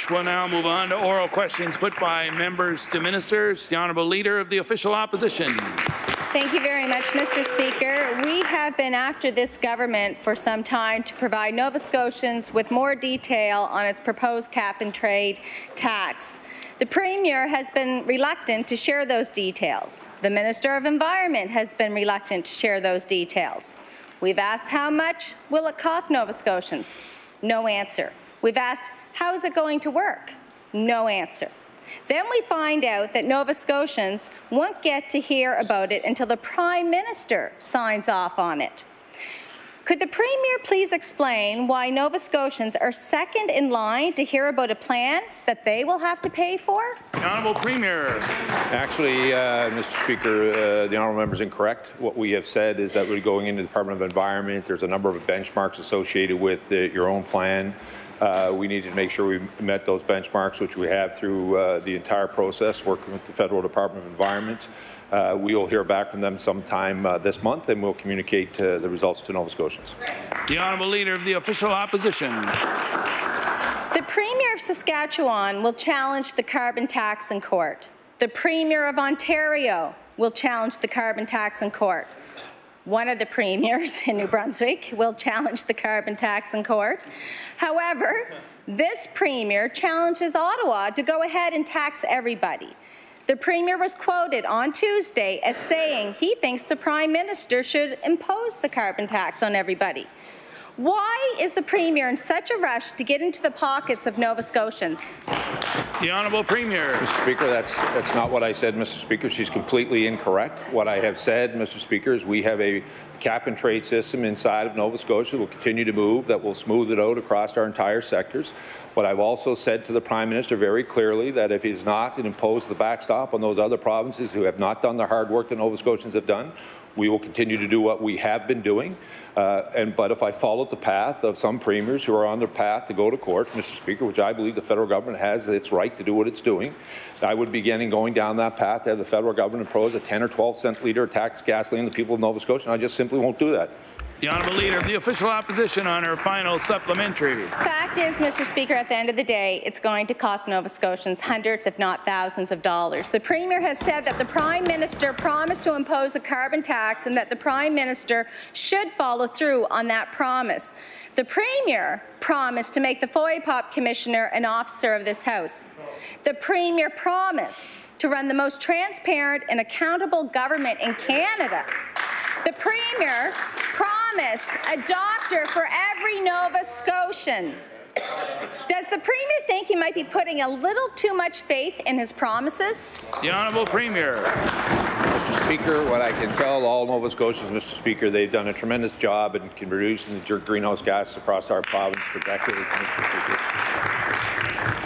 much. We'll now move on to oral questions put by members to ministers. The Honourable Leader of the Official Opposition. Thank you very much, Mr. Speaker. We have been after this government for some time to provide Nova Scotians with more detail on its proposed cap-and-trade tax. The Premier has been reluctant to share those details. The Minister of Environment has been reluctant to share those details. We've asked how much will it cost Nova Scotians? No answer. We've asked how is it going to work? No answer. Then we find out that Nova Scotians won't get to hear about it until the Prime Minister signs off on it. Could the Premier please explain why Nova Scotians are second in line to hear about a plan that they will have to pay for? The Honourable Premier. Actually, Mr. Speaker, the Honourable Member is incorrect. What we have said is that we're going into the Department of Environment. There's a number of benchmarks associated with your own plan. We needed to make sure we met those benchmarks, which we have through the entire process, working with the Federal Department of Environment. We will hear back from them sometime this month, and we'll communicate the results to Nova Scotians. The Honourable Leader of the Official Opposition. The Premier of Saskatchewan will challenge the carbon tax in court. The Premier of Ontario will challenge the carbon tax in court. One of the premiers in New Brunswick will challenge the carbon tax in court. However, this Premier challenges Ottawa to go ahead and tax everybody. The Premier was quoted on Tuesday as saying he thinks the Prime Minister should impose the carbon tax on everybody. Why is the Premier in such a rush to get into the pockets of Nova Scotians? The Honourable Premier. Mr. Speaker, that's not what I said, Mr. Speaker. She's completely incorrect. What I have said, Mr. Speaker, is we have a cap-and-trade system inside of Nova Scotia that will continue to move, that will smooth it out across our entire sectors. But I've also said to the Prime Minister very clearly that if he does not impose the backstop on those other provinces who have not done the hard work that Nova Scotians have done, we will continue to do what we have been doing. But if I followed the path of some premiers who are on their path to go to court, Mr. Speaker, which I believe the federal government has its right to do what it's doing, I would be going down that path to have the federal government impose a 10 or 12 cent litre tax gasoline on the people of Nova Scotia, and I just simply won't do that. The Honourable Leader of the Official Opposition on her final supplementary. Fact is, Mr. Speaker, at the end of the day, it's going to cost Nova Scotians hundreds, if not thousands of dollars. The Premier has said that the Prime Minister promised to impose a carbon tax and that the Prime Minister should follow through on that promise. The Premier promised to make the FOIPOP Commissioner an officer of this House. The Premier promised to run the most transparent and accountable government in Canada. The Premier promised a doctor for every Nova Scotian. Does the Premier think he might be putting a little too much faith in his promises? The Honourable Premier. Mr. Speaker, what I can tell all Nova Scotians, Mr. Speaker, they've done a tremendous job in reducing the greenhouse gases across our province for decades, Mr. Speaker.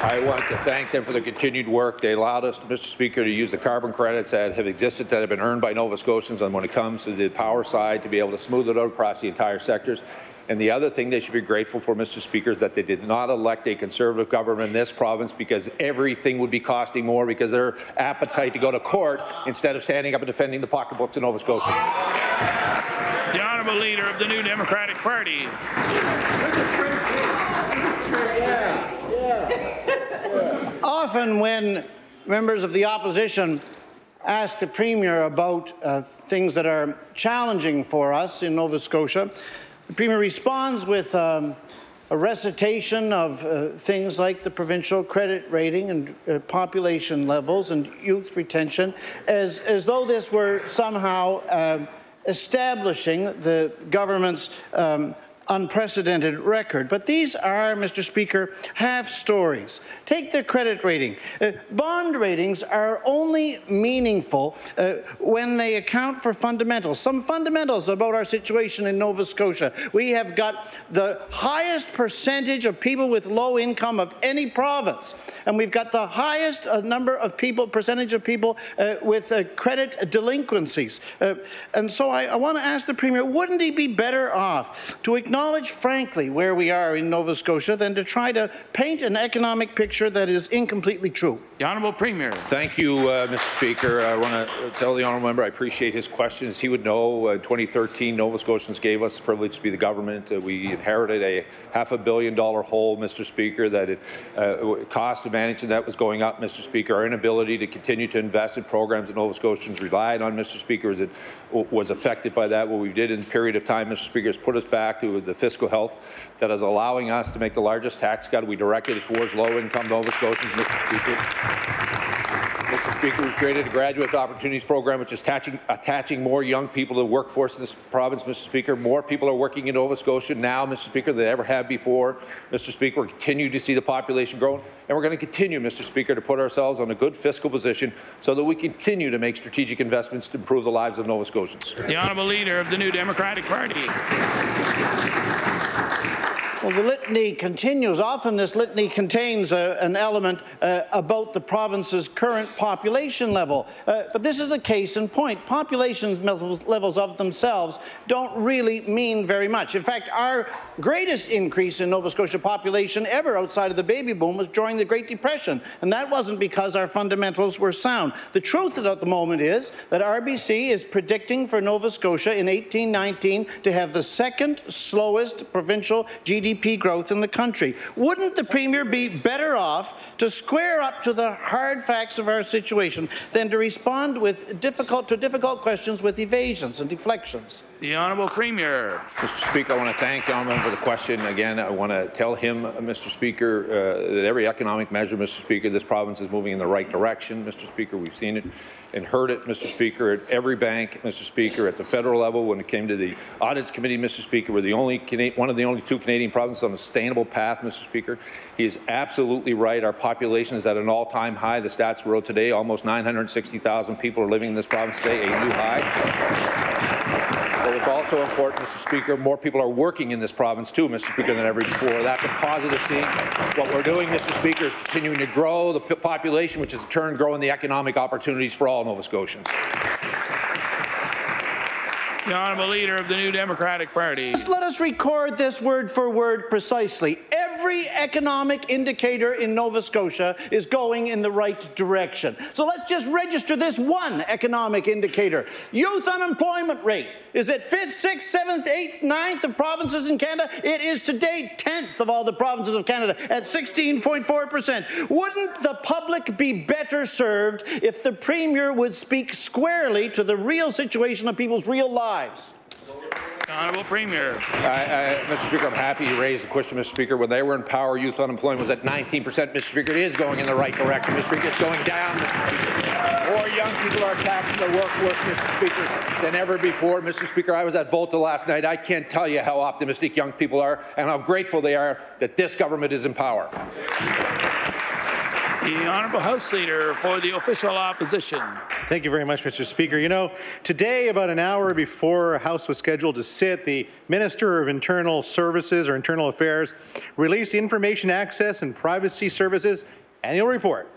I want to thank them for the continued work. They allowed us, Mr. Speaker, to use the carbon credits that have existed, that have been earned by Nova Scotians, and when it comes to the power side, to be able to smooth it out across the entire sectors. And the other thing they should be grateful for, Mr. Speaker, is that they did not elect a Conservative government in this province because everything would be costing more because of their appetite to go to court instead of standing up and defending the pocketbooks of Nova Scotians. The Honourable Leader of the New Democratic Party. Often when members of the opposition ask the Premier about things that are challenging for us in Nova Scotia, the Premier responds with a recitation of things like the provincial credit rating and population levels and youth retention, as though this were somehow establishing the government's unprecedented record. But these are, Mr. Speaker, half stories. Take the credit rating. Bond ratings are only meaningful when they account for fundamentals. Some fundamentals about our situation in Nova Scotia. We have got the highest percentage of people with low income of any province, and we've got the highest percentage of people with credit delinquencies. And so I want to ask the Premier, wouldn't he be better off to acknowledge acknowledge frankly where we are in Nova Scotia than to try to paint an economic picture that is incompletely true. The Honourable Premier. Thank you, Mr. Speaker. I want to tell the honourable member I appreciate his questions. He would know in 2013 Nova Scotians gave us the privilege to be the government. We inherited a $500 million hole, Mr. Speaker, that cost of managing that was going up, Mr. Speaker. Our inability to continue to invest in programs that Nova Scotians relied on, Mr. Speaker, was affected by that. What we did in a period of time, Mr. Speaker, has put us back to the fiscal health that is allowing us to make the largest tax cut. We directed it towards low-income Nova Scotians, Mr. Speaker. Mr. Speaker, we've created a graduate opportunities program which is attaching more young people to the workforce in this province, Mr. Speaker. More people are working in Nova Scotia now, Mr. Speaker, than ever have before. Mr. Speaker, we're continuing to see the population grow, and we're going to continue, Mr. Speaker, to put ourselves on a good fiscal position so that we continue to make strategic investments to improve the lives of Nova Scotians. The Honourable Leader of the New Democratic Party. Well, the litany continues. Often this litany contains an element about the province's current population level. But this is a case in point. Population levels of themselves don't really mean very much. In fact, our greatest increase in Nova Scotia population ever outside of the baby boom was during the Great Depression. And that wasn't because our fundamentals were sound. The truth at the moment is that RBC is predicting for Nova Scotia in 1819 to have the second slowest provincial GDP growth in the country. Wouldn't the Premier be better off to square up to the hard facts of our situation than to respond with difficult questions with evasions and deflections? The Honourable Premier. Mr. Speaker, I want to thank the honourable member for the question. Again, I want to tell him, Mr. Speaker, that every economic measure, Mr. Speaker, this province is moving in the right direction. Mr. Speaker, we've seen it and heard it, Mr. Speaker, at every bank, Mr. Speaker, at the federal level. When it came to the Audits Committee, Mr. Speaker, we're one of the only two Canadian provinces on a sustainable path, Mr. Speaker. He is absolutely right. Our population is at an all-time high. The stats were out today. Almost 960,000 people are living in this province today, a new high. But it's also important, Mr. Speaker, more people are working in this province too, Mr. Speaker, than ever before. That's a positive thing. What we're doing, Mr. Speaker, is continuing to grow the population, which is in turn growing the economic opportunities for all Nova Scotians. The Honourable Leader of the New Democratic Party. Just let us record this word for word precisely. Every economic indicator in Nova Scotia is going in the right direction. So let's just register this one economic indicator. Youth unemployment rate is at 5th, 6th, 7th, 8th, 9th of provinces in Canada. It is to date 10th of all the provinces of Canada at 16.4%. Wouldn't the public be better served if the Premier would speak squarely to the real situation of people's real lives? Honourable Premier. Mr. Speaker, I'm happy you raised the question, Mr. Speaker. When they were in power, youth unemployment was at 19%. Mr. Speaker, it is going in the right direction. Mr. Speaker, it's going down, Mr. Speaker. More young people are taxing the workforce, Mr. Speaker, than ever before. Mr. Speaker, I was at Volta last night. I can't tell you how optimistic young people are and how grateful they are that this government is in power. The Honourable House Leader for the Official Opposition. Thank you very much, Mr. Speaker. You know, today, about an hour before House was scheduled to sit, the Minister of Internal Services or Internal Affairs released the Information Access and Privacy Services Annual Report.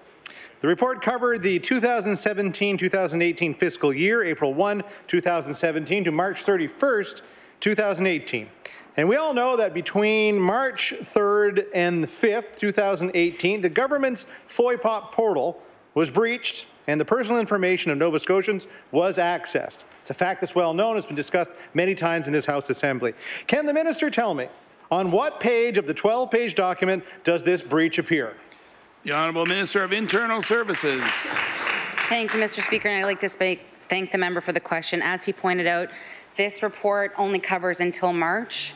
The report covered the 2017-2018 fiscal year, April 1, 2017 to March 31st, 2018. And we all know that between March 3rd and the 5th, 2018, the government's FOIPOP portal was breached and the personal information of Nova Scotians was accessed. It's a fact that's well known. It's been discussed many times in this House Assembly. Can the minister tell me on what page of the 12-page document does this breach appear? The Honourable Minister of Internal Services. Thank you, Mr. Speaker, and I'd like to thank the member for the question. As he pointed out, this report only covers until March.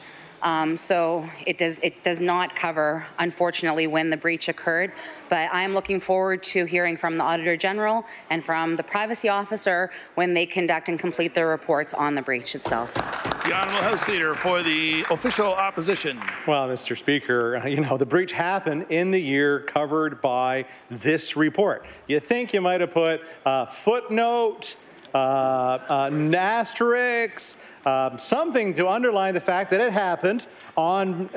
So it does not cover, unfortunately, when the breach occurred. But I am looking forward to hearing from the Auditor General and from the Privacy Officer when they conduct and complete their reports on the breach itself. The Honourable House Leader for the Official Opposition. Well, Mr. Speaker, you know, the breach happened in the year covered by this report. You think you might have put a footnote, an asterisk, something to underline the fact that it happened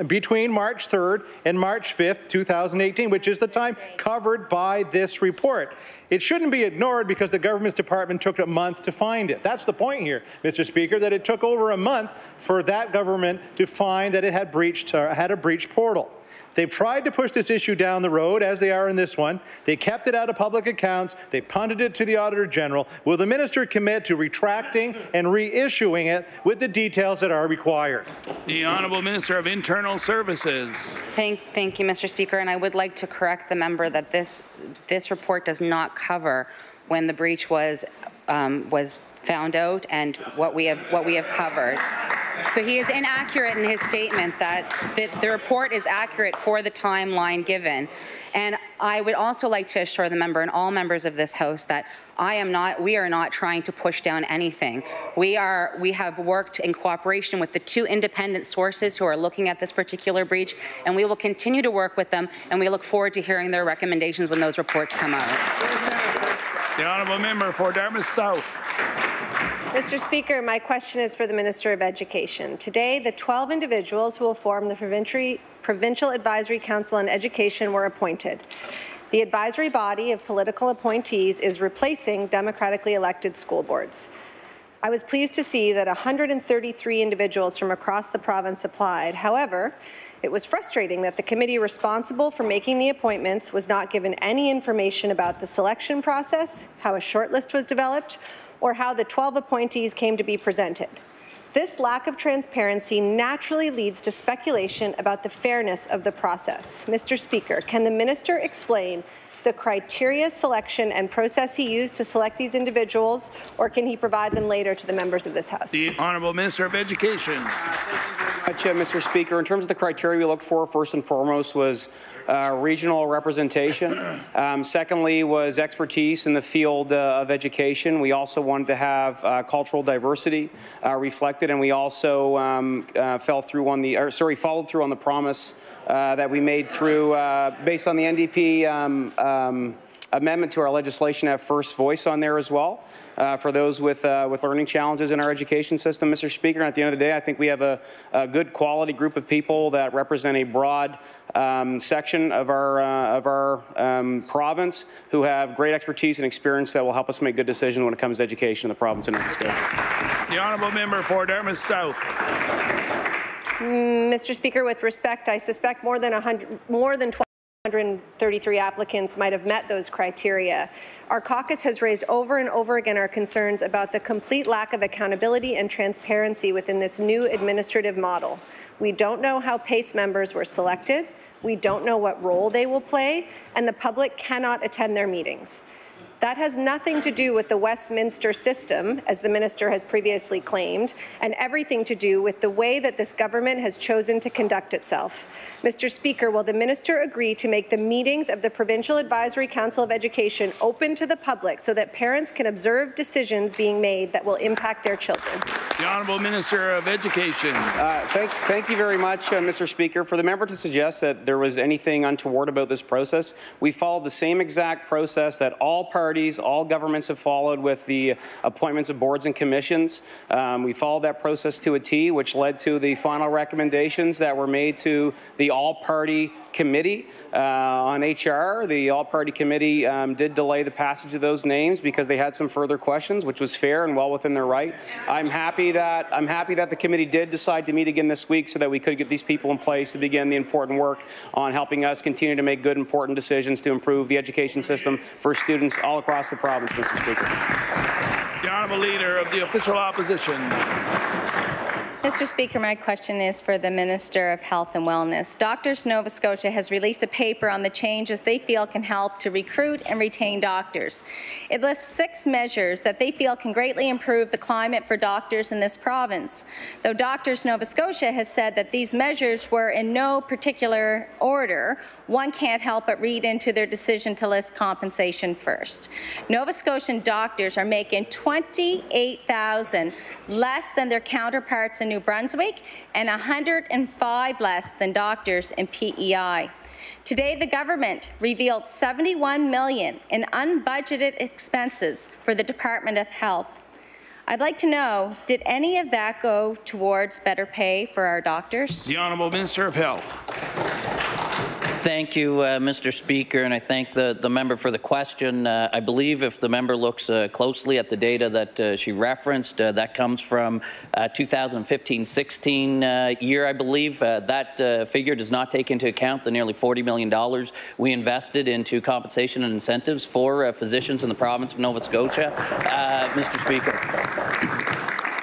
between March 3rd and March 5th, 2018, which is the time covered by this report. It shouldn't be ignored because the government's department took a month to find it. That's the point here, Mr. Speaker, that it took over a month for that government to find that it had had a breached portal. They've tried to push this issue down the road, as they are in this one. They kept it out of public accounts. They punted it to the Auditor General. Will the minister commit to retracting and reissuing it with the details that are required? The Honourable Minister of Internal Services. Thank you, Mr. Speaker, and I would like to correct the member that this report does not cover when the breach was found out and what we have covered. So he is inaccurate in his statement that the report is accurate for the timeline given. And I would also like to assure the member and all members of this House that we are not trying to push down anything. We have worked in cooperation with the 2 independent sources who are looking at this particular breach, and we will continue to work with them, and we look forward to hearing their recommendations when those reports come out. The Honourable Member for Dartmouth South. Mr. Speaker, my question is for the Minister of Education. Today, the 12 individuals who will form the Provincial Advisory Council on Education were appointed. The advisory body of political appointees is replacing democratically elected school boards. I was pleased to see that 133 individuals from across the province applied. However, it was frustrating that the committee responsible for making the appointments was not given any information about the selection process, how a shortlist was developed, or how the 12 appointees came to be presented. This lack of transparency naturally leads to speculation about the fairness of the process. Mr. Speaker, can the minister explain the criteria, selection, and process he used to select these individuals, or can he provide them later to the members of this House? The Honourable Minister of Education. Thank you very much, Mr. Speaker. In terms of the criteria we looked for, first and foremost was regional representation. Secondly was expertise in the field of education. We also wanted to have cultural diversity reflected, and we also followed through on the promise that we made through based on the NDP amendment to our legislation, have first voice on there as well for those with learning challenges in our education system, Mr. Speaker. And at the end of the day, I think we have a good quality group of people that represent a broad section of our province who have great expertise and experience that will help us make good decisions when it comes to education in the province of Nova Scotia. The Honourable Member for Dartmouth South. Mr. Speaker, with respect, I suspect more than 133 applicants might have met those criteria. Our caucus has raised over and over again our concerns about the complete lack of accountability and transparency within this new administrative model. We don't know how PACE members were selected, we don't know what role they will play, and the public cannot attend their meetings. That has nothing to do with the Westminster system, as the minister has previously claimed, and everything to do with the way that this government has chosen to conduct itself. Mr. Speaker, will the minister agree to make the meetings of the Provincial Advisory Council of Education open to the public so that parents can observe decisions being made that will impact their children? The Honourable Minister of Education. Thank you very much, Mr. Speaker. For the member to suggest that there was anything untoward about this process, we followed the same exact process that all parties, all governments have followed with the appointments of boards and commissions. We followed that process to a T, which led to the final recommendations that were made to the all-party committee on HR. The all-party committee did delay the passage of those names because they had some further questions, which was fair and well within their right. I'm happy that the committee did decide to meet again this week so that we could get these people in place to begin the important work on helping us continue to make good, important decisions to improve the education system for students all across the province, Mr. Speaker. The Honourable Leader of the Official Opposition. Mr. Speaker, my question is for the Minister of Health and Wellness. Doctors Nova Scotia has released a paper on the changes they feel can help to recruit and retain doctors. It lists 6 measures that they feel can greatly improve the climate for doctors in this province. Though Doctors Nova Scotia has said that these measures were in no particular order, one can't help but read into their decision to list compensation first. Nova Scotian doctors are making $28,000 less than their counterparts in New Brunswick and $105 less than doctors in PEI. Today, the government revealed $71 million in unbudgeted expenses for the Department of Health. I'd like to know, did any of that go towards better pay for our doctors? The Honourable Minister of Health. Thank you, Mr. Speaker, and I thank the member for the question. I believe if the member looks closely at the data that she referenced, that comes from 2015-16 year, I believe. That figure does not take into account the nearly $40 million we invested into compensation and incentives for physicians in the province of Nova Scotia. Mr. Speaker.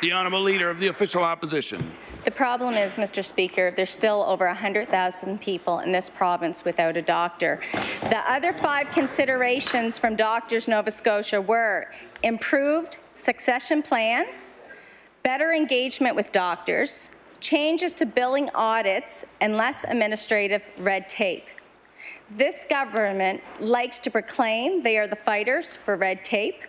The Honourable Leader of the Official Opposition. The problem is, Mr. Speaker, there's still over 100,000 people in this province without a doctor. The other 5 considerations from Doctors Nova Scotia were improved succession plan, better engagement with doctors, changes to billing audits, and less administrative red tape. This government likes to proclaim they are the fighters for red tape.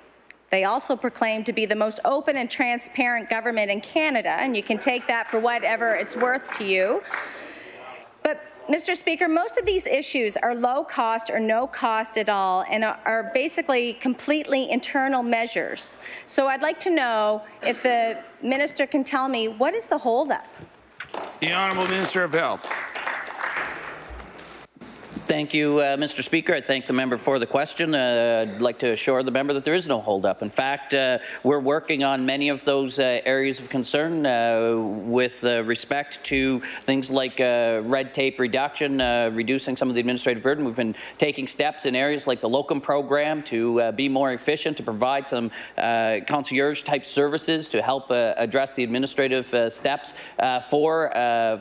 They also proclaim to be the most open and transparent government in Canada, and you can take that for whatever it's worth to you. But, Mr. Speaker, most of these issues are low cost or no cost at all and are basically completely internal measures. So I'd like to know if the minister can tell me, what is the holdup? The Honourable Minister of Health. Thank you, Mr. Speaker. I thank the member for the question. I'd like to assure the member that there is no holdup. In fact, we're working on many of those areas of concern with respect to things like red tape reduction, reducing some of the administrative burden. We've been taking steps in areas like the locum program to be more efficient, to provide some concierge-type services to help address the administrative steps for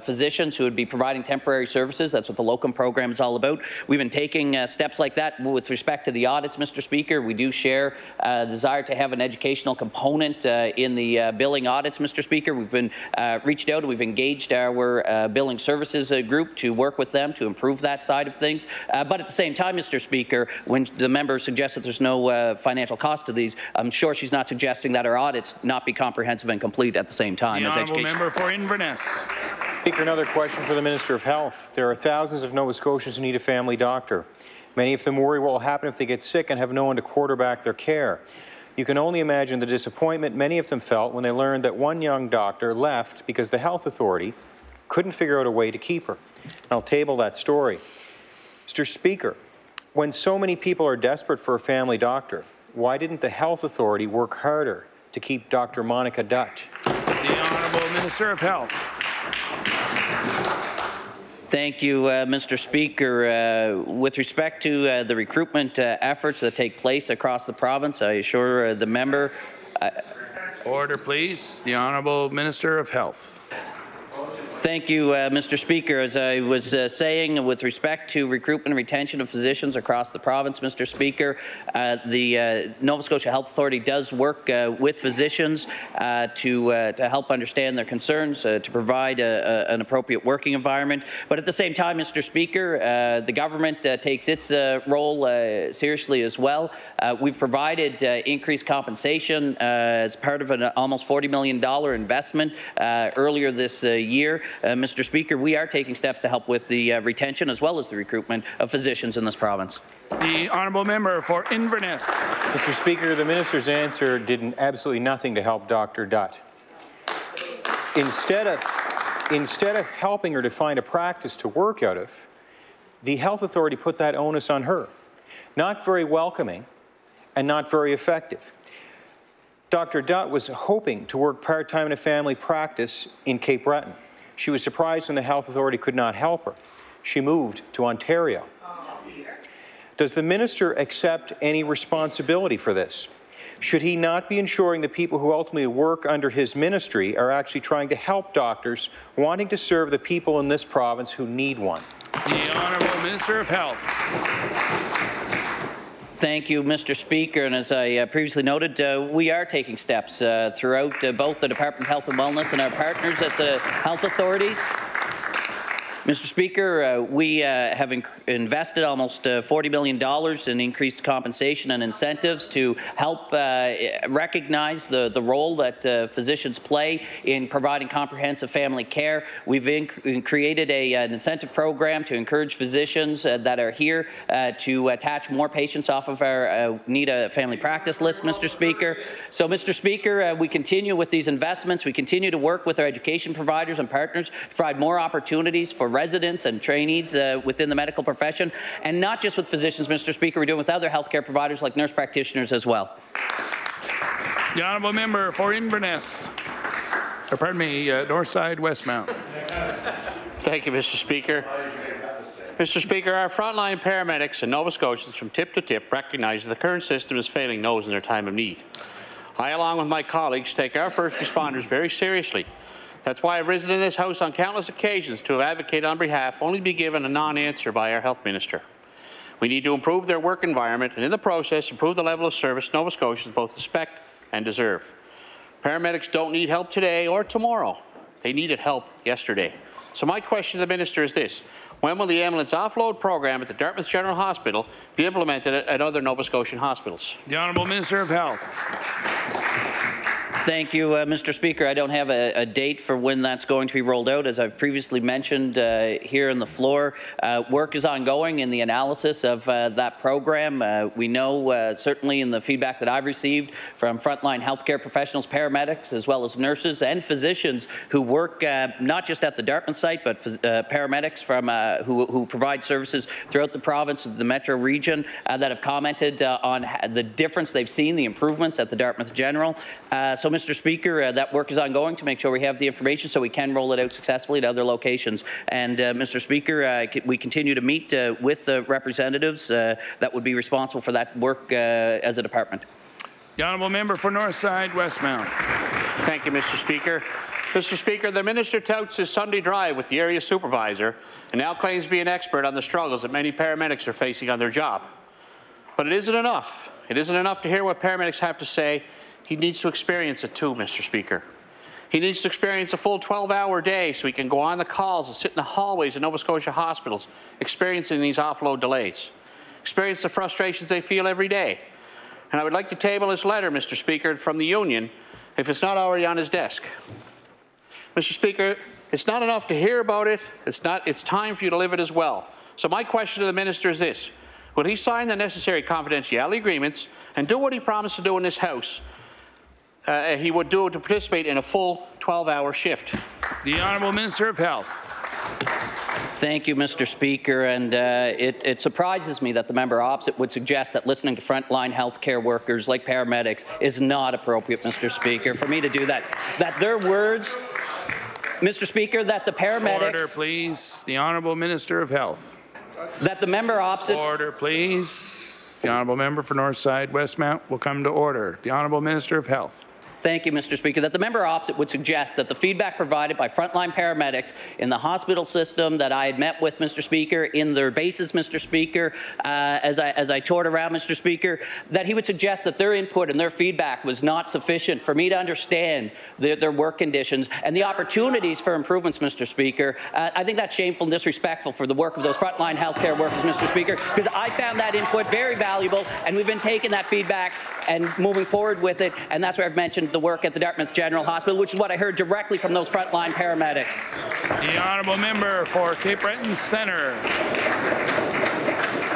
physicians who would be providing temporary services. That's what the locum program is all about. We've been taking steps like that with respect to the audits, Mr. Speaker. We do share the desire to have an educational component in the billing audits, Mr. Speaker. We've been reached out, we've engaged our billing services group to work with them to improve that side of things. But at the same time, Mr. Speaker, when the member suggests that there's no financial cost to these, I'm sure she's not suggesting that our audits not be comprehensive and complete at the same time. The Honourable Member for Inverness. Speaker, another question for the Minister of Health. There are thousands of Nova Scotians who need a family doctor. Many of them worry what will happen if they get sick and have no one to quarterback their care. You can only imagine the disappointment many of them felt when they learned that one young doctor left because the health authority couldn't figure out a way to keep her. And I'll table that story. Mr. Speaker, when so many people are desperate for a family doctor, why didn't the health authority work harder to keep Dr. Monica Dutt? The Honourable Minister of Health. Thank you, Mr. Speaker. With respect to the recruitment efforts that take place across the province, I assure the member. Order, please. The Honourable Minister of Health. Thank you, Mr. Speaker. As I was saying, with respect to recruitment and retention of physicians across the province, Mr. Speaker, the Nova Scotia Health Authority does work with physicians to help understand their concerns, to provide an appropriate working environment. But at the same time, Mr. Speaker, the government takes its role seriously as well. We've provided increased compensation as part of an almost $40 million investment earlier this year. Mr. Speaker, we are taking steps to help with the retention as well as the recruitment of physicians in this province. The Honourable Member for Inverness. Mr. Speaker, the Minister's answer did absolutely nothing to help Dr. Dutt. Instead of helping her to find a practice to work out of, the health authority put that onus on her. Not very welcoming and not very effective. Dr. Dutt was hoping to work part-time in a family practice in Cape Breton. She was surprised when the health authority could not help her. She moved to Ontario. Does the minister accept any responsibility for this? Should he not be ensuring the people who ultimately work under his ministry are actually trying to help doctors wanting to serve the people in this province who need one? The Honourable Minister of Health. Thank you, Mr. Speaker. And as I previously noted, we are taking steps throughout both the Department of Health and Wellness and our partners at the health authorities Mr. Speaker, we have invested almost $40 million in increased compensation and incentives to help recognize the role that physicians play in providing comprehensive family care. We've created an incentive program to encourage physicians that are here to attach more patients off of our need a family practice list, Mr. Speaker. So, Mr. Speaker, we continue with these investments. We continue to work with our education providers and partners to provide more opportunities for residents and trainees within the medical profession, and not just with physicians, Mr. Speaker. We're doing with other healthcare providers like nurse practitioners as well. The honourable member for Inverness, or pardon me, Northside Westmount. Thank you, Mr. Speaker. Mr. Speaker, our frontline paramedics and Nova Scotians from tip to tip recognize that the current system is failing those in their time of need. I, along with my colleagues, take our first responders very seriously. That's why I've risen in this House on countless occasions to have advocated on behalf, only to be given a non-answer by our Health Minister. We need to improve their work environment and in the process improve the level of service Nova Scotians both expect and deserve. Paramedics don't need help today or tomorrow. They needed help yesterday. So my question to the Minister is this: when will the ambulance offload program at the Dartmouth General Hospital be implemented at other Nova Scotian hospitals? The Honourable Minister of Health. Thank you, Mr. Speaker. I don't have a date for when that's going to be rolled out. As I've previously mentioned here on the floor, work is ongoing in the analysis of that program. We know, certainly in the feedback that I've received from frontline healthcare professionals, paramedics, as well as nurses and physicians who work not just at the Dartmouth site, but paramedics from who provide services throughout the province, the metro region, that have commented on the difference they've seen, the improvements at the Dartmouth General. So, Mr. Speaker, that work is ongoing to make sure we have the information so we can roll it out successfully to other locations. And, Mr. Speaker, we continue to meet with the representatives that would be responsible for that work as a department. The honourable member for Northside Westmount. Thank you, Mr. Speaker. Mr. Speaker, the Minister touts his Sunday drive with the area supervisor and now claims to be an expert on the struggles that many paramedics are facing on their job. But it isn't enough. It isn't enough to hear what paramedics have to say. He needs to experience it too, Mr. Speaker. He needs to experience a full 12-hour day so he can go on the calls and sit in the hallways of Nova Scotia hospitals, experiencing these offload delays, experience the frustrations they feel every day. And I would like to table this letter, Mr. Speaker, from the union, if it's not already on his desk. Mr. Speaker, it's not enough to hear about it. It's time for you to live it as well. So my question to the Minister is this: will he sign the necessary confidentiality agreements and do what he promised to do in this House? He would do to participate in a full 12-hour shift. The Honourable Minister of Health. Thank you, Mr. Speaker. And it surprises me that the member opposite would suggest that listening to frontline healthcare workers like paramedics is not appropriate, Mr. Speaker, for me to do that. That their words, Mr. Speaker, that the paramedics... Order, please. The Honourable Minister of Health. That the member opposite... Order, please. The Honourable Member for Northside Westmount will come to order. The Honourable Minister of Health. Thank you, Mr. Speaker. That the member opposite would suggest that the feedback provided by frontline paramedics in the hospital system that I had met with, Mr. Speaker, in their bases, Mr. Speaker, as I toured around, Mr. Speaker, that he would suggest that their input and their feedback was not sufficient for me to understand their work conditions and the opportunities for improvements, Mr. Speaker. I think that's shameful and disrespectful for the work of those frontline healthcare workers, Mr. Speaker, because I found that input very valuable, and we've been taking that feedback and moving forward with it, and that's where I've mentioned the work at the Dartmouth General Hospital, which is what I heard directly from those frontline paramedics. The Honourable Member for Cape Breton Centre.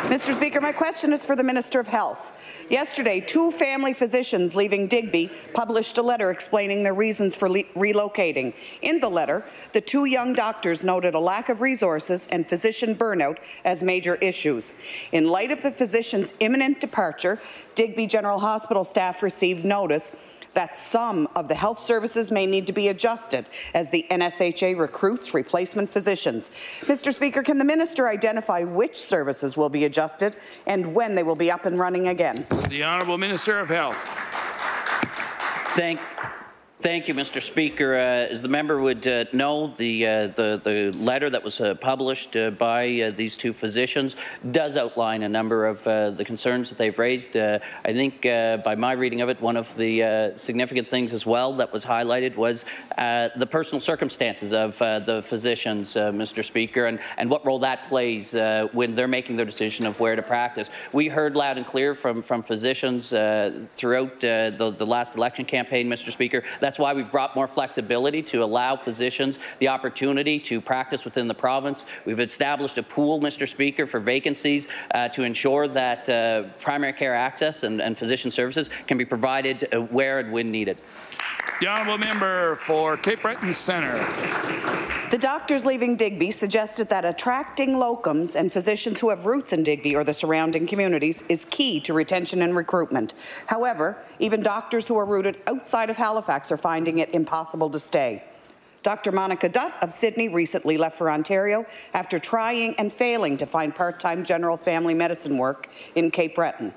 Mr. Speaker, my question is for the Minister of Health. Yesterday, 2 family physicians leaving Digby published a letter explaining their reasons for relocating. In the letter, the 2 young doctors noted a lack of resources and physician burnout as major issues. In light of the physician's imminent departure, Digby General Hospital staff received notice that some of the health services may need to be adjusted as the NSHA recruits replacement physicians. Mr. Speaker, can the Minister identify which services will be adjusted and when they will be up and running again? The Honourable Minister of Health. Thank you, Mr. Speaker. As the member would know, the letter that was published by these two physicians does outline a number of the concerns that they've raised. I think by my reading of it, one of the significant things as well that was highlighted was the personal circumstances of the physicians, Mr. Speaker, and what role that plays when they're making their decision of where to practice. We heard loud and clear from physicians throughout the last election campaign, Mr. Speaker. That's why we've brought more flexibility to allow physicians the opportunity to practice within the province. We've established a pool, Mr. Speaker, for vacancies to ensure that primary care access and physician services can be provided where and when needed. The honourable member for Cape Breton Centre. The doctors leaving Digby suggested that attracting locums and physicians who have roots in Digby or the surrounding communities is key to retention and recruitment. However, even doctors who are rooted outside of Halifax are finding it impossible to stay. Dr. Monica Dutt of Sydney recently left for Ontario after trying and failing to find part-time general family medicine work in Cape Breton.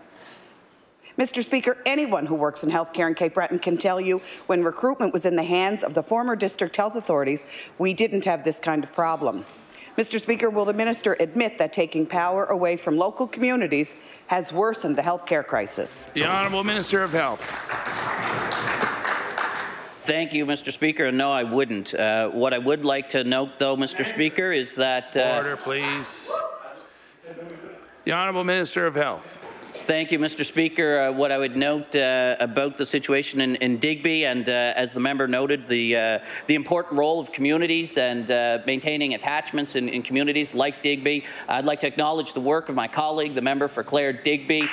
Mr. Speaker, anyone who works in healthcare in Cape Breton can tell you when recruitment was in the hands of the former district health authorities, we didn't have this kind of problem. Mr. Speaker, will the minister admit that taking power away from local communities has worsened the healthcare crisis? The Honourable Minister of Health. Thank you, Mr. Speaker. And no, I wouldn't. What I would like to note, though, Mr. Speaker, is that... Order, please. The Honourable Minister of Health. Thank you, Mr. Speaker. What I would note about the situation in Digby, and as the member noted, the important role of communities and maintaining attachments in communities like Digby. I'd like to acknowledge the work of my colleague, the member for Clare Digby.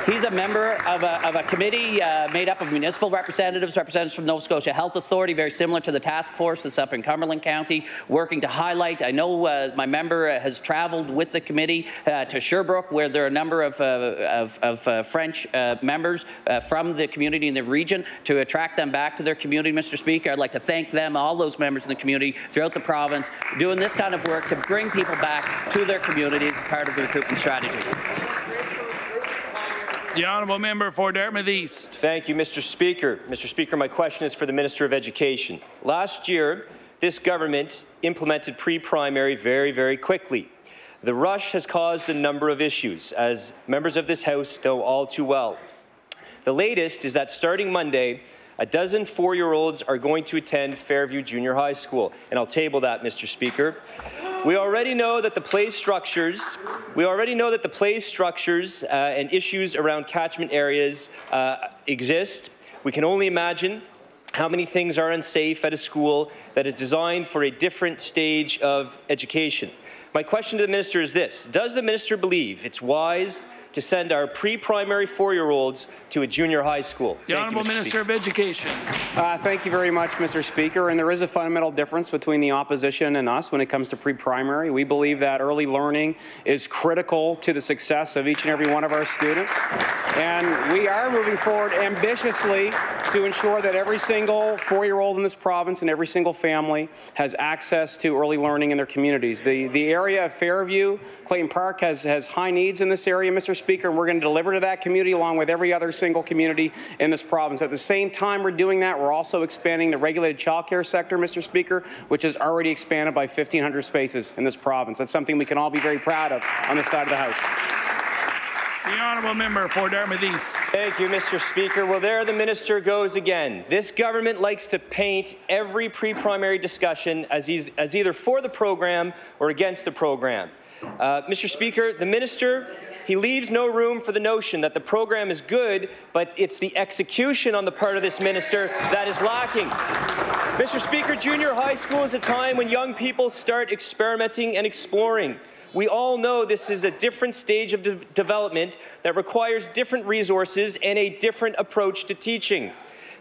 He's a member of a committee made up of municipal representatives from Nova Scotia Health Authority, very similar to the task force that's up in Cumberland County, working to highlight. I know my member has travelled with the committee to Sherbrooke, where there are a number of French members from the community in the region, to attract them back to their community, Mr. Speaker. I'd like to thank them, all those members in the community throughout the province, doing this kind of work to bring people back to their communities as part of the recruitment strategy. The Honourable Member for Dartmouth East. Thank you, Mr. Speaker. Mr. Speaker, my question is for the Minister of Education. Last year, this government implemented pre-primary very, very quickly. The rush has caused a number of issues, as members of this House know all too well. The latest is that starting Monday, a dozen 4-year-olds are going to attend Fairview Junior High School, and I'll table that, Mr. Speaker. We already know that the play structures and issues around catchment areas exist. We can only imagine how many things are unsafe at a school that is designed for a different stage of education. My question to the minister is this: does the minister believe it's wise to send our pre-primary 4-year-olds to a junior high school? The Honourable Minister of Education. Thank you very much, Mr. Speaker. And there is a fundamental difference between the opposition and us when it comes to pre-primary. We believe that early learning is critical to the success of each and every one of our students. And we are moving forward ambitiously to ensure that every single 4-year-old in this province and every single family has access to early learning in their communities. The area of Fairview, Clayton Park, has high needs in this area, Mr. Speaker, and we're going to deliver to that community along with every other single community in this province. At the same time we're doing that, we're also expanding the regulated childcare sector, Mr. Speaker, which is already expanded by 1,500 spaces in this province. That's something we can all be very proud of on this side of the House. The Honourable Member for Dartmouth East. Thank you, Mr. Speaker. Well, there the minister goes again. This government likes to paint every pre-primary discussion as either for the program or against the program. Mr. Speaker, the minister, he leaves no room for the notion that the program is good, but it's the execution on the part of this minister that is lacking. Mr. Speaker, junior high school is a time when young people start experimenting and exploring. We all know this is a different stage of development that requires different resources and a different approach to teaching.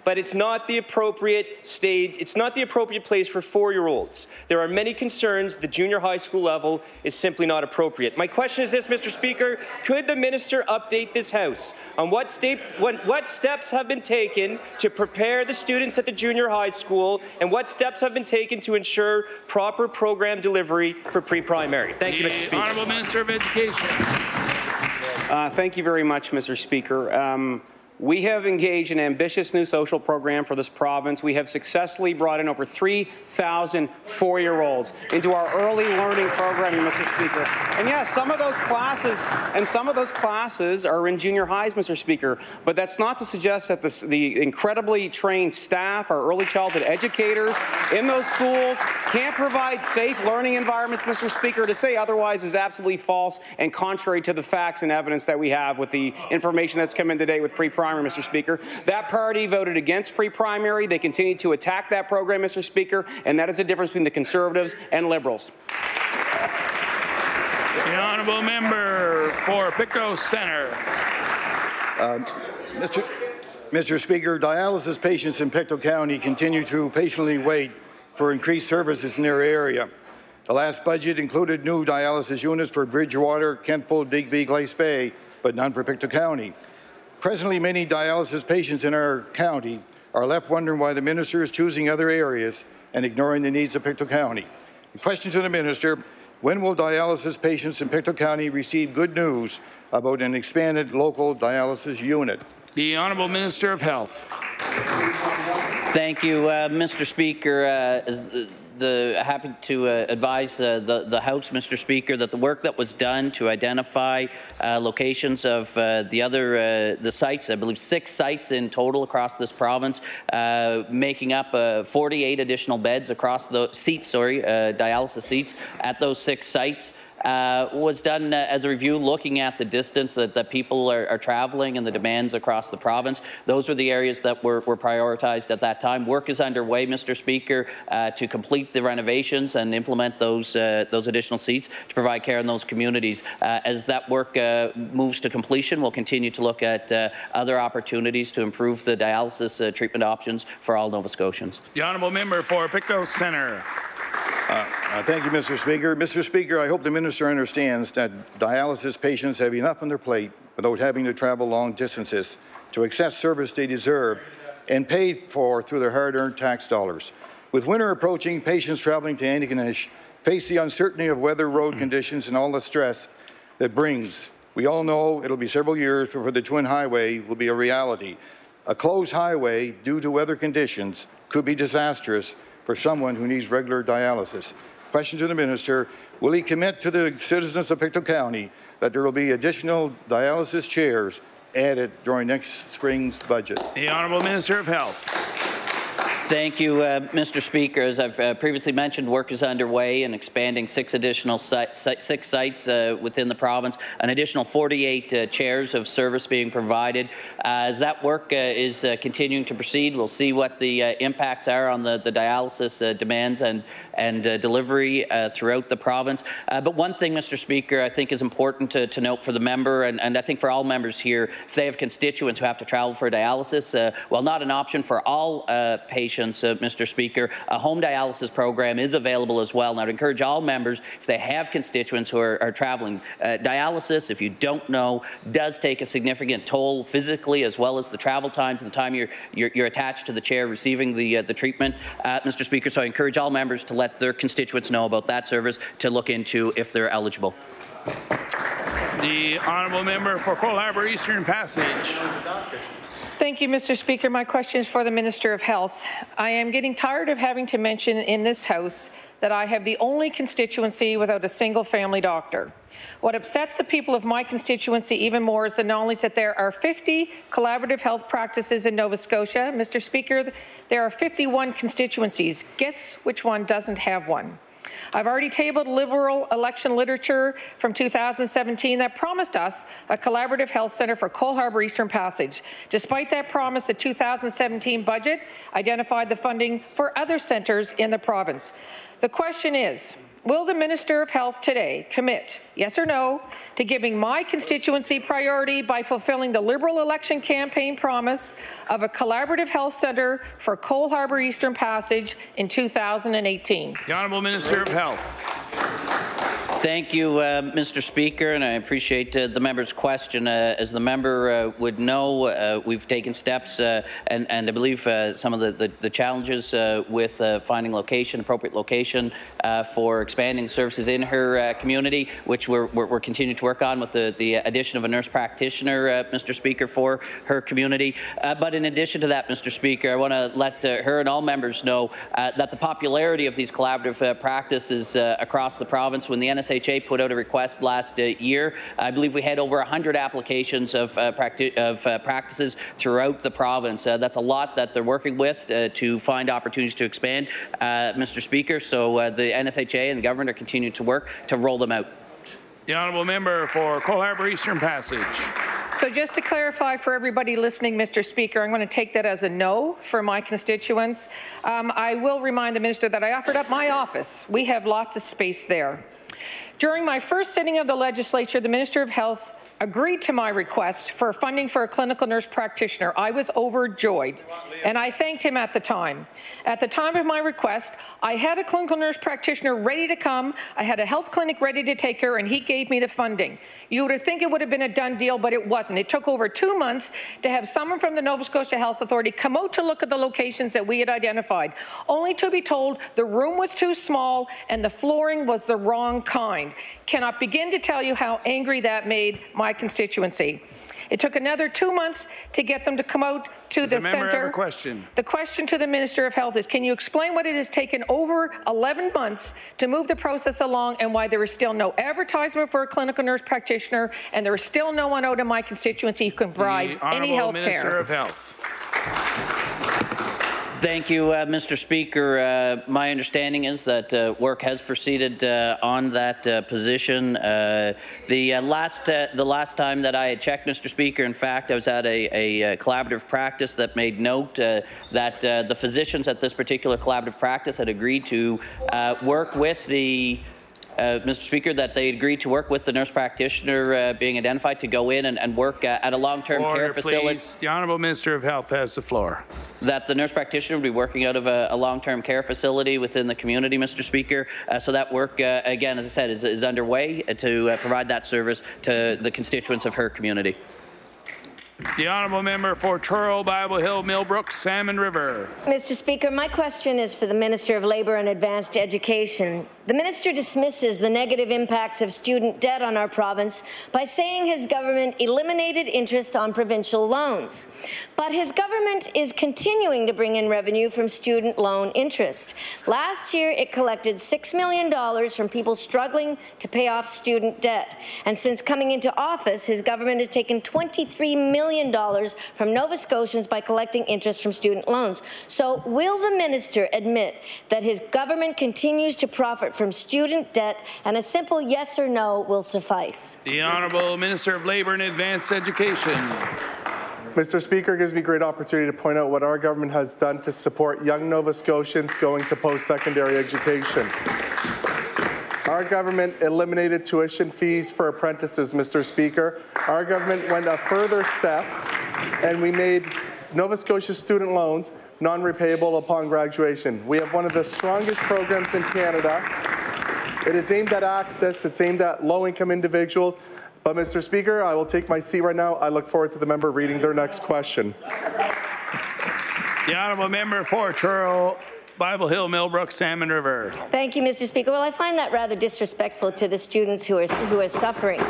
But it's not the appropriate stage, it's not the appropriate place for 4-year-olds. There are many concerns the junior high school level is simply not appropriate. My question is this, Mr. Speaker: could the minister update this House on what steps have been taken to prepare the students at the junior high school, and what steps have been taken to ensure proper program delivery for pre-primary? Thank you, Mr. Speaker. Honourable Minister of Education. Thank you very much, Mr. Speaker. We have engaged in an ambitious new social program for this province. We have successfully brought in over 3,000 4-year-olds into our early learning programming, Mr. Speaker. And yes, some of those classes are in junior highs, Mr. Speaker, but that's not to suggest that the incredibly trained staff, our early childhood educators in those schools can't provide safe learning environments, Mr. Speaker. To say otherwise is absolutely false and contrary to the facts and evidence that we have with the information that's come in today with pre-primary, Mr. Speaker. That party voted against pre-primary. They continue to attack that program, Mr. Speaker, and that is the difference between the Conservatives and Liberals. The honourable member for Pictou Centre. Mr. Speaker, dialysis patients in Pictou County continue to patiently wait for increased services in their area. The last budget included new dialysis units for Bridgewater, Kentful, Digby, Glace Bay, but none for Pictou County. Presently, many dialysis patients in our county are left wondering why the minister is choosing other areas and ignoring the needs of Pictou County. The question to the minister: when will dialysis patients in Pictou County receive good news about an expanded local dialysis unit? The Honourable Minister of Health. Thank you, Mr. Speaker. Happy to advise the House, Mr. Speaker, that the work that was done to identify locations of the sites, I believe 6 sites in total across this province, making up 48 additional beds across the seats, dialysis seats at those 6 sites. Was done as a review looking at the distance that people are traveling and the demands across the province. Those were the areas that were prioritized at that time. Work is underway, Mr. Speaker, to complete the renovations and implement those additional seats to provide care in those communities. As that work moves to completion, we'll continue to look at other opportunities to improve the dialysis treatment options for all Nova Scotians. The honourable member for Pictou Centre. Thank you, Mr. Speaker. Mr. Speaker, I hope the minister understands that dialysis patients have enough on their plate without having to travel long distances to access service they deserve and paid for through their hard-earned tax dollars. With winter approaching, patients traveling to Antigonish face the uncertainty of weather, road conditions, and all the stress that brings. We all know it'll be several years before the Twin Highway will be a reality. A closed highway due to weather conditions could be disastrous for someone who needs regular dialysis. Question to the minister: will he commit to the citizens of Pictou County that there will be additional dialysis chairs added during next spring's budget? The Honourable Minister of Health. Thank you, Mr. Speaker. As I've previously mentioned, work is underway in expanding 6 additional sites within the province, an additional 48 chairs of service being provided. As that work is continuing to proceed, we'll see what the impacts are on the dialysis demands and delivery throughout the province. But one thing, Mr. Speaker, I think is important to note for the member, and I think for all members here, if they have constituents who have to travel for dialysis, while not an option for all patients, Mr. Speaker, a home dialysis program is available as well. And I'd encourage all members, if they have constituents who are traveling, dialysis, if you don't know, does take a significant toll physically, as well as the travel times and the time you're attached to the chair receiving the treatment, Mr. Speaker. So I encourage all members to let their constituents know about that service to look into if they're eligible. The honourable member for Cole Harbour Eastern Passage. Thank you, Mr. Speaker. My question is for the Minister of Health. I am getting tired of having to mention in this House that I have the only constituency without a single family doctor. What upsets the people of my constituency even more is the knowledge that there are 50 collaborative health practices in Nova Scotia. Mr. Speaker, there are 51 constituencies. Guess which one doesn't have one? I've already tabled Liberal election literature from 2017 that promised us a collaborative health centre for Cole Harbour Eastern Passage. Despite that promise, the 2017 budget identified the funding for other centres in the province. The question is, will the Minister of Health today commit, yes or no, to giving my constituency priority by fulfilling the Liberal election campaign promise of a collaborative health centre for Cole Harbour Eastern Passage in 2018? The Honourable Minister of Health. Thank you, Mr. Speaker, and I appreciate the member's question. As the member would know, we've taken steps, and I believe some of the challenges with finding appropriate location for expanding services in her community, which we're continuing to work on with the addition of a nurse practitioner, Mr. Speaker, for her community. But in addition to that, Mr. Speaker, I want to let her and all members know that the popularity of these collaborative practices across the province, when the NSHA put out a request last year, I believe we had over 100 applications of practices throughout the province. That's a lot that they're working with to find opportunities to expand, Mr. Speaker. So the NSHA and the government are continuing to work to roll them out. The honourable member for Cole Harbour Eastern Passage. So just to clarify for everybody listening, Mr. Speaker, I'm going to take that as a no for my constituents. I will remind the minister that I offered up my office. We have lots of space there. During my first sitting of the legislature, the Minister of Health agreed to my request for funding for a clinical nurse practitioner. I was overjoyed, and I thanked him at the time. At the time of my request, I had a clinical nurse practitioner ready to come. I had a health clinic ready to take her, and he gave me the funding. You would think it would have been a done deal, but it wasn't. It took over 2 months to have someone from the Nova Scotia Health Authority come out to look at the locations that we had identified, only to be told the room was too small and the flooring was the wrong kind. Cannot begin to tell you how angry that made my constituency. It took another 2 months to get them to come out to the centre. The question to the Minister of Health is, can you explain what it has taken over 11 months to move the process along and why there is still no advertisement for a clinical nurse practitioner and there is still no one out in my constituency who can provide any health care? Minister of Health. Thank you, Mr. Speaker. My understanding is that work has proceeded on that position. The last time that I had checked, Mr. Speaker, in fact, I was at a collaborative practice that made note that the physicians at this particular collaborative practice had agreed to work with the Mr. Speaker, that they agreed to work with the nurse practitioner being identified to go in and work at a long-term care facility. Please. The Honourable Minister of Health has the floor. That the nurse practitioner would be working out of a long-term care facility within the community, Mr. Speaker. So that work, again, as I said, is underway to provide that service to the constituents of her community. The honourable member for Truro, Bible Hill, Millbrook, Salmon River. Mr. Speaker, my question is for the Minister of Labour and Advanced Education. The minister dismisses the negative impacts of student debt on our province by saying his government eliminated interest on provincial loans. But his government is continuing to bring in revenue from student loan interest. Last year, it collected $6 million from people struggling to pay off student debt. And since coming into office, his government has taken $23 million from Nova Scotians by collecting interest from student loans. So will the minister admit that his government continues to profit from student debt, and a simple yes or no will suffice? The Honourable Minister of Labour and Advanced Education. Mr. Speaker, it gives me great opportunity to point out what our government has done to support young Nova Scotians going to post-secondary education. Our government eliminated tuition fees for apprentices, Mr. Speaker. Our government went a further step, and we made Nova Scotia student loans non-repayable upon graduation. We have one of the strongest programs in Canada. It is aimed at access. It's aimed at low-income individuals. But, Mr. Speaker, I will take my seat right now. I look forward to the member reading their next question. The honourable member for Truro, Bible Hill, Millbrook, Salmon River. Thank you, Mr. Speaker. Well, I find that rather disrespectful to the students who are suffering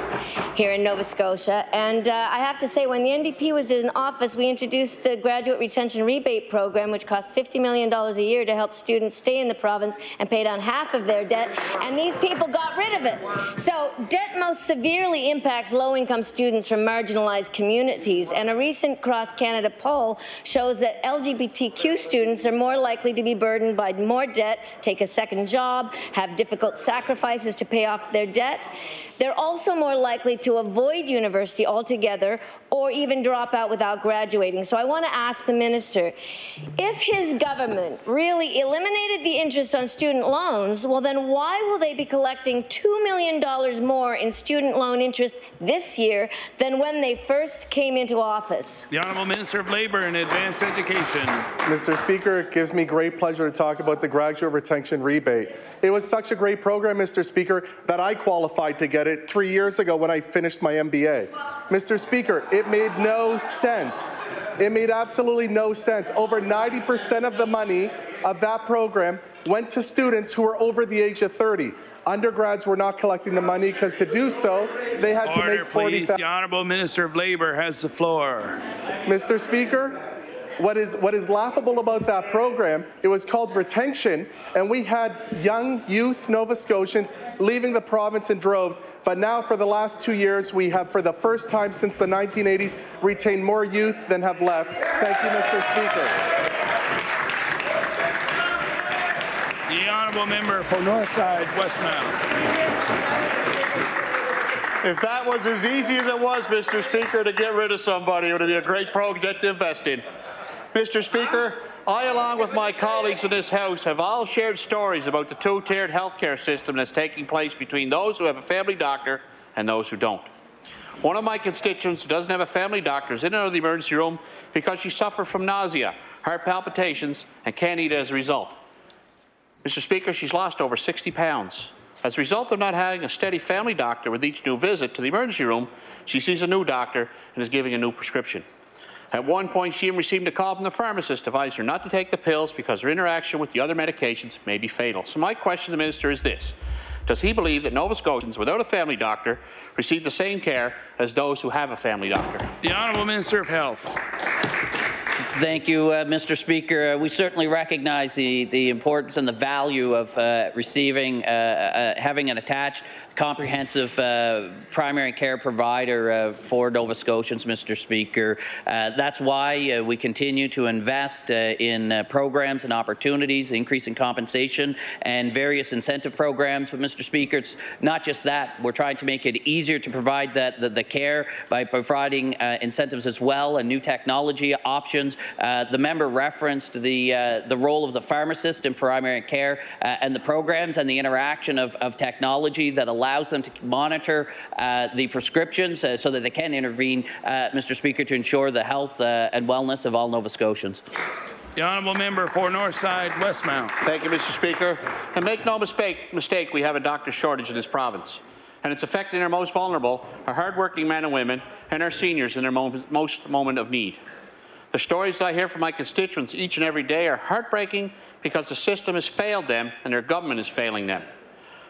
here in Nova Scotia. And I have to say, when the NDP was in office, we introduced the Graduate Retention Rebate Program, which cost $50 million a year to help students stay in the province and pay down half of their debt. And these people got rid of it. So debt most severely impacts low-income students from marginalized communities. And a recent cross-Canada poll shows that LGBTQ students are more likely to be burdened by more debt, take a second job, have difficult sacrifices to pay off their debt. They're also more likely to avoid university altogether or even drop out without graduating. So I want to ask the minister, if his government really eliminated the interest on student loans, well then why will they be collecting $2 million more in student loan interest this year than when they first came into office? The Honourable Minister of Labour and Advanced Education. Mr. Speaker, it gives me great pleasure to talk about the graduate retention rebate. It was such a great program, Mr. Speaker, that I qualified to get it 3 years ago when I finished my MBA. Mr. Speaker, it made no sense. It made absolutely no sense. Over 90% of the money of that program went to students who were over the age of 30. Undergrads were not collecting the money because to do so, they had to make 40,000. The Honourable Minister of Labour has the floor. Mr. Speaker, what is laughable about that program, it was called retention, and we had young youth Nova Scotians leaving the province in droves. But now for the last 2 years, we have, for the first time since the 1980s, retained more youth than have left. Thank you, Mr. Speaker. The Honourable Member for Northside Westmount. If that was as easy as it was, Mr. Speaker, to get rid of somebody, it would be a great project to invest in. Mr. Speaker, I, along with my colleagues in this House, have all shared stories about the two-tiered healthcare system that's taking place between those who have a family doctor and those who don't. One of my constituents who doesn't have a family doctor is in and out of the emergency room because she suffered from nausea, heart palpitations, and can't eat as a result. Mr. Speaker, she's lost over 60 pounds. As a result of not having a steady family doctor with each new visit to the emergency room, she sees a new doctor and is giving a new prescription. At one point, she even received a call from the pharmacist advising her not to take the pills because her interaction with the other medications may be fatal. So my question to the minister is this. Does he believe that Nova Scotians without a family doctor receive the same care as those who have a family doctor? The Honourable Minister of Health. Thank you, Mr. Speaker. We certainly recognize the importance and the value of receiving, having an attached, comprehensive primary care provider for Nova Scotians, Mr. Speaker. That's why we continue to invest in programs and opportunities, increasing compensation and various incentive programs. But, Mr. Speaker, it's not just that. We're trying to make it easier to provide the care by providing incentives as well and new technology options. The member referenced the role of the pharmacist in primary care and the programs and the interaction of technology that allows them to monitor the prescriptions so that they can intervene, Mr. Speaker, to ensure the health and wellness of all Nova Scotians. The Honourable Member for Northside Westmount. Thank you, Mr. Speaker. And make no mistake, we have a doctor shortage in this province. And it's affecting our most vulnerable, our hard-working men and women, and our seniors in their most moment of need. The stories that I hear from my constituents each and every day are heartbreaking because the system has failed them and their government is failing them.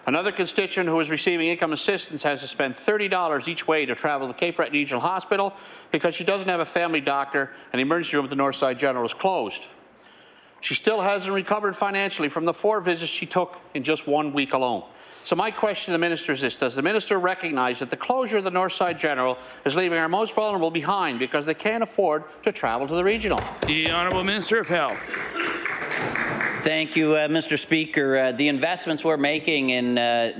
Another constituent who is receiving income assistance has to spend $30 each way to travel to Cape Breton Regional Hospital because she doesn't have a family doctor and the emergency room at the Northside General is closed. She still hasn't recovered financially from the 4 visits she took in just 1 week alone. So my question to the minister is this. Does the minister recognize that the closure of the Northside General is leaving our most vulnerable behind because they can't afford to travel to the regional? The Honourable Minister of Health. Thank you, Mr. Speaker. The investments we're making in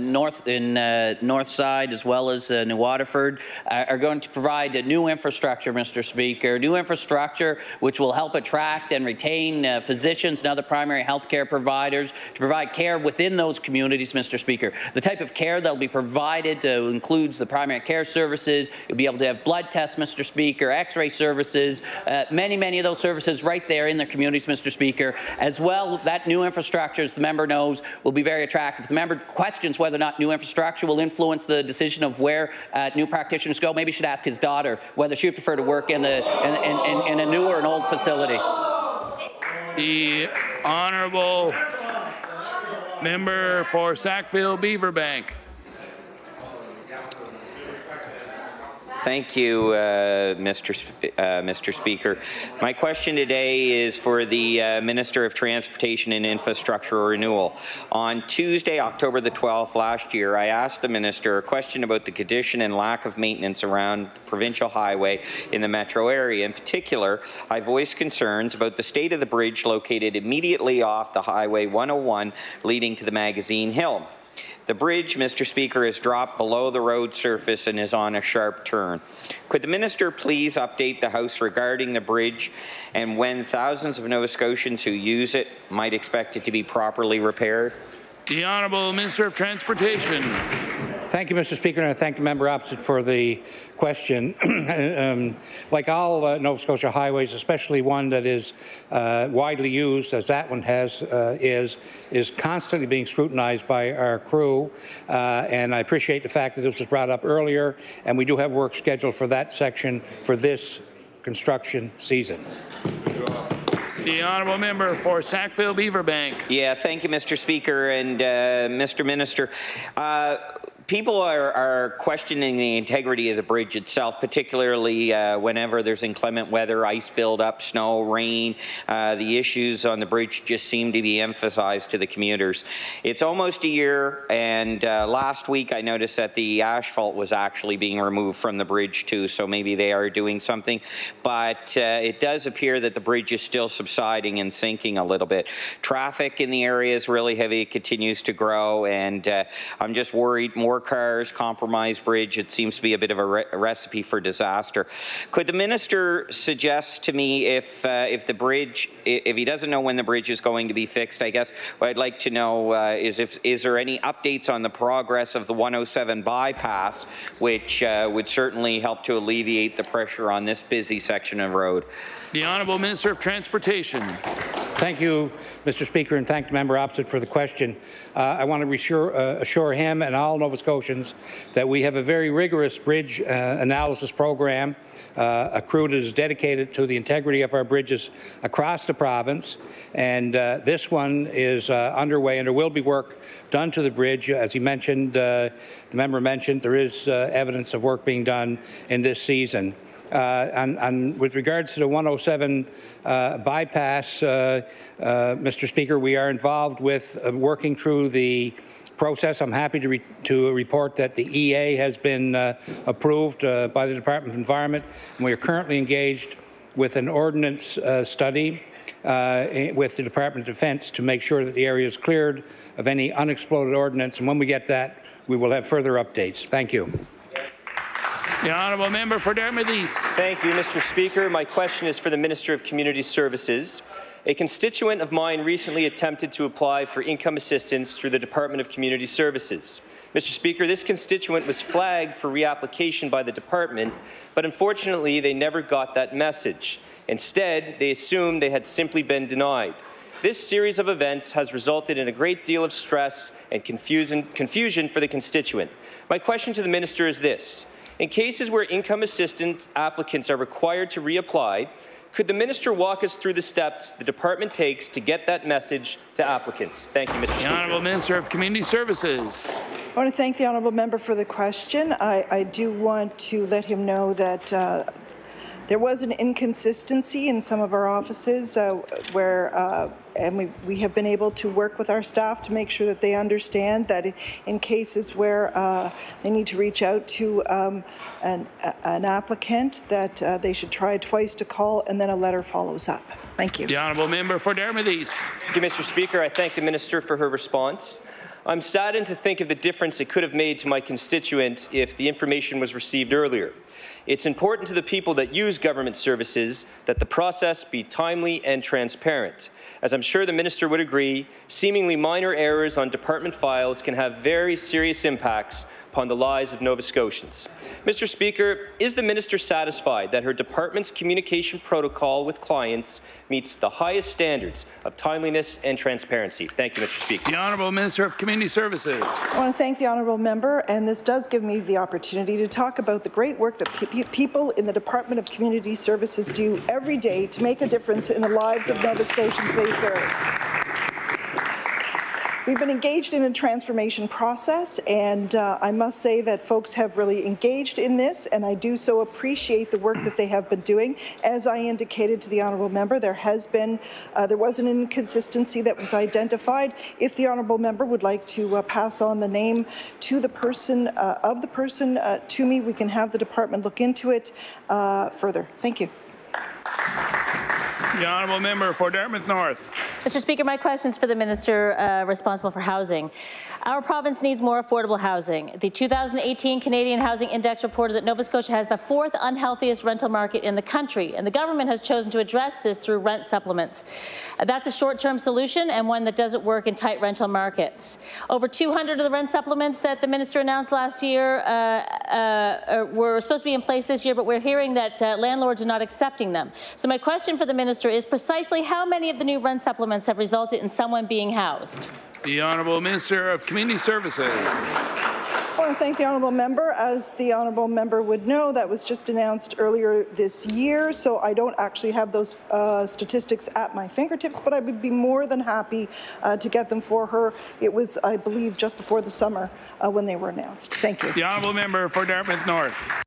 Northside as well as New Waterford are going to provide a new infrastructure, Mr. Speaker, new infrastructure which will help attract and retain physicians and other primary health care providers to provide care within those communities, Mr. Speaker. The type of care that will be provided includes the primary care services. You'll be able to have blood tests, Mr. Speaker, x-ray services, many of those services right there in their communities, Mr. Speaker, as well. That new infrastructure, as the member knows, will be very attractive. If the member questions whether or not new infrastructure will influence the decision of where new practitioners go, maybe he should ask his daughter whether she would prefer to work in a new or an old facility. The Honourable Member for Sackville-Beaverbank. Thank you, Mr. Speaker. My question today is for the Minister of Transportation and Infrastructure Renewal. On Tuesday, October the 12th last year, I asked the Minister a question about the condition and lack of maintenance around the provincial highway in the metro area. In particular, I voiced concerns about the state of the bridge located immediately off the Highway 101 leading to the Magazine Hill. The bridge, Mr. Speaker, is dropped below the road surface and is on a sharp turn. Could the minister please update the House regarding the bridge and when thousands of Nova Scotians who use it might expect it to be properly repaired? The Honourable Minister of Transportation. Thank you, Mr. Speaker, and I thank the member opposite for the question. Like all Nova Scotia highways, especially one that is widely used, as that one is constantly being scrutinized by our crew. And I appreciate the fact that this was brought up earlier, and we do have work scheduled for that section for this construction season. The Honourable Member for Sackville-Beaverbank. Yeah, thank you, Mr. Speaker, and Mr. Minister. People are questioning the integrity of the bridge itself, particularly whenever there's inclement weather, ice buildup, snow, rain. The issues on the bridge just seem to be emphasized to the commuters. It's almost a year, and last week I noticed that the asphalt was actually being removed from the bridge too, so maybe they are doing something. But it does appear that the bridge is still subsiding and sinking a little bit. Traffic in the area is really heavy. It continues to grow, and I'm just worried more cars, compromised bridge. It seems to be a bit of a recipe for disaster. Could the minister suggest to me if the bridge, if he doesn't know when the bridge is going to be fixed, I guess what I'd like to know is there any updates on the progress of the 107 bypass, which would certainly help to alleviate the pressure on this busy section of road? The Honourable Minister of Transportation. Thank you, Mr. Speaker, and thank the member opposite for the question. I want to assure him and all Nova Scotians that we have a very rigorous bridge analysis program, a crew that is dedicated to the integrity of our bridges across the province, and this one is underway, and there will be work done to the bridge. As he mentioned, the member mentioned, there is evidence of work being done in this season. And with regards to the 107 bypass, Mr. Speaker, we are involved with working through the process. I'm happy to report that the EA has been approved by the Department of Environment, and we are currently engaged with an ordnance study with the Department of Defence to make sure that the area is cleared of any unexploded ordnance, and when we get that, we will have further updates. Thank you. The Honourable Member for Dartmouth East. Thank you, Mr. Speaker. My question is for the Minister of Community Services. A constituent of mine recently attempted to apply for income assistance through the Department of Community Services. Mr. Speaker, this constituent was flagged for reapplication by the department, but unfortunately they never got that message. Instead, they assumed they had simply been denied. This series of events has resulted in a great deal of stress and confusion for the constituent. My question to the Minister is this. In cases where income assistance applicants are required to reapply, could the Minister walk us through the steps the department takes to get that message to applicants? Thank you, Mr. Speaker. The Honourable Minister of Community Services. I want to thank the Honourable Member for the question. I do want to let him know that there was an inconsistency in some of our offices and we have been able to work with our staff to make sure that they understand that in cases where they need to reach out to an applicant, that they should try twice to call and then a letter follows up. Thank you. The Honourable Member for Dartmouth East. Thank you, Mr. Speaker. I thank the Minister for her response. I'm saddened to think of the difference it could have made to my constituent if the information was received earlier. It's important to the people that use government services that the process be timely and transparent. As I'm sure the Minister would agree, seemingly minor errors on department files can have very serious impacts upon the lives of Nova Scotians. Mr. Speaker, is the Minister satisfied that her department's communication protocol with clients meets the highest standards of timeliness and transparency? Thank you, Mr. Speaker. The Honourable Minister of Community Services. I want to thank the Honourable Member, and this does give me the opportunity to talk about the great work that people in the Department of Community Services do every day to make a difference in the lives of Nova Scotians they serve. We've been engaged in a transformation process, and I must say that folks have really engaged in this, and I do so appreciate the work that they have been doing. As I indicated to the Honourable Member, there was an inconsistency that was identified. If the Honourable Member would like to pass on the name to the person to me, we can have the department look into it further. Thank you. The Honourable Member for Dartmouth North. Mr. Speaker, my question is for the Minister responsible for housing. Our province needs more affordable housing. The 2018 Canadian Housing Index reported that Nova Scotia has the 4th unhealthiest rental market in the country, and the government has chosen to address this through rent supplements. That's a short-term solution and one that doesn't work in tight rental markets. Over 200 of the rent supplements that the minister announced last year were supposed to be in place this year, but we're hearing that landlords are not accepting them. So my question for the minister is precisely how many of the new rent supplements have resulted in someone being housed? The Honourable Minister of Community Services. I want to thank the honourable member. As the honourable member would know, that was just announced earlier this year, so I don't actually have those statistics at my fingertips, but I would be more than happy to get them for her. It was, I believe, just before the summer when they were announced. Thank you. The honourable member for Dartmouth North.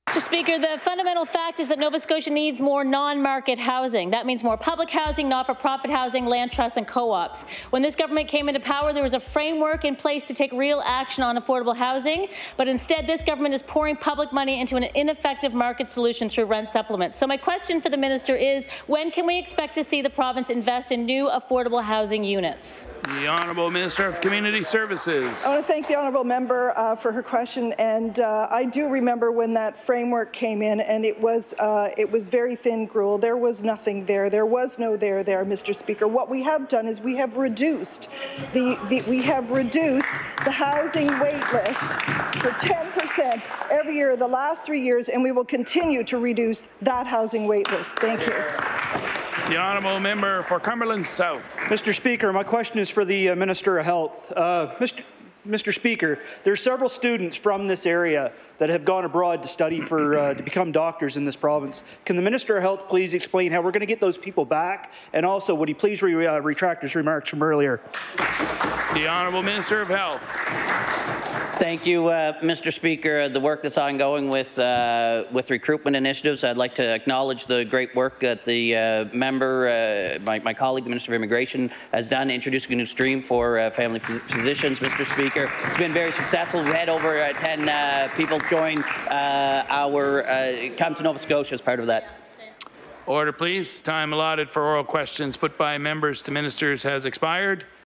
Mr. Speaker, the fundamental fact is that Nova Scotia needs more non-market housing. That means more public housing, not-for-profit housing, land trusts and co-ops. When this government came into power, there was a framework in place to take real action on affordable housing, but instead this government is pouring public money into an ineffective market solution through rent supplements. So my question for the minister is, when can we expect to see the province invest in new affordable housing units? The Honourable Minister of Community Services. I want to thank the honourable member for her question, and I do remember when that framework came in, and it was very thin gruel. There was nothing there. There was no there, Mr. Speaker. What we have done is we have reduced the housing wait list for 10% every year the last 3 years, and we will continue to reduce that housing wait list. Thank you. The Honourable Member for Cumberland South. Mr. Speaker, my question is for the Minister of Health. Mr. Speaker, there are several students from this area that have gone abroad to study to become doctors in this province. Can the Minister of Health please explain how we're going to get those people back? And also, would he please retract his remarks from earlier? The Honourable Minister of Health. Thank you, Mr. Speaker. The work that's ongoing with recruitment initiatives, I'd like to acknowledge the great work that the member, my colleague, the Minister of Immigration, has done introducing a new stream for family physicians, Mr. Speaker. It's been very successful. We had over 10 people join come to Nova Scotia as part of that. Order, please. Time allotted for oral questions put by members to ministers has expired.